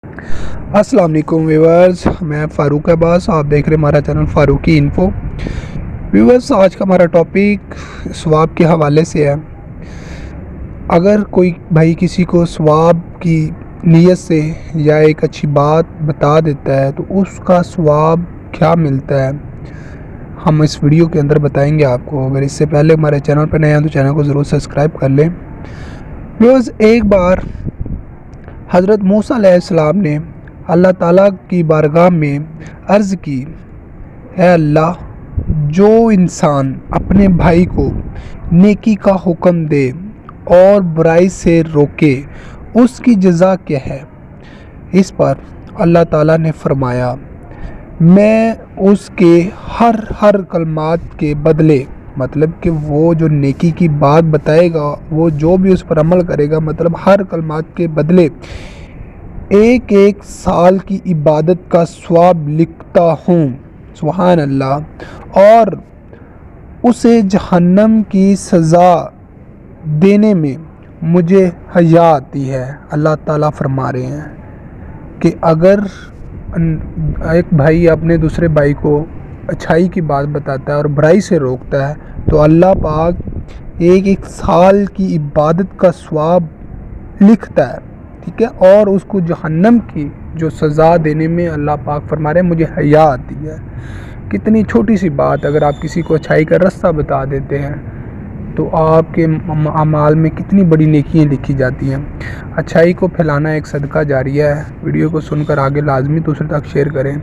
अस्सलाम वालेकुम व्यूअर्स, मैं फ़ारूक अब्बास। आप देख रहे हैं हमारा चैनल फ़ारूकी इन्फो। व्यूअर्स, आज का हमारा टॉपिक सवाब के हवाले से है। अगर कोई भाई किसी को सवाब की नीयत से या एक अच्छी बात बता देता है तो उसका सवाब क्या मिलता है, हम इस वीडियो के अंदर बताएंगे आपको। अगर इससे पहले हमारे चैनल पर नए हैं तो चैनल को ज़रूर सब्सक्राइब कर लें। व्यूअर्स, एक बार हज़रत मूसा अलैहिस्सलाम ने अल्लाह ताला की बारगाह में अर्ज़ की, है अल्लाह, जो इंसान अपने भाई को नेकी का हुक्म दे और बुराई से रोके उसकी जज़ा क्या है। इस पर अल्लाह ताला ने फरमाया, मैं उसके हर कलमात के बदले, मतलब कि वो जो नेकी की बात बताएगा, वो जो भी उस पर अमल करेगा, मतलब हर कलमात के बदले एक एक साल की इबादत का सवाब लिखता हूँ। सुभान अल्लाह। और उसे जहन्नम की सज़ा देने में मुझे हया आती है। अल्लाह ताला फरमा रहे हैं कि अगर एक भाई अपने दूसरे भाई को अच्छाई की बात बताता है और बुराई से रोकता है तो अल्लाह पाक एक एक साल की इबादत का सवाब लिखता है, ठीक है। और उसको जहन्नम की जो सज़ा देने में अल्लाह पाक फरमा रहे हैं मुझे हया आती है। कितनी छोटी सी बात, अगर आप किसी को अच्छाई का रास्ता बता देते हैं तो आपके अमाल में कितनी बड़ी नेकियां लिखी जाती हैं। अच्छाई को फैलाना एक सदका जारिया है। वीडियो को सुनकर आगे लाजमी दूसरे तक शेयर करें।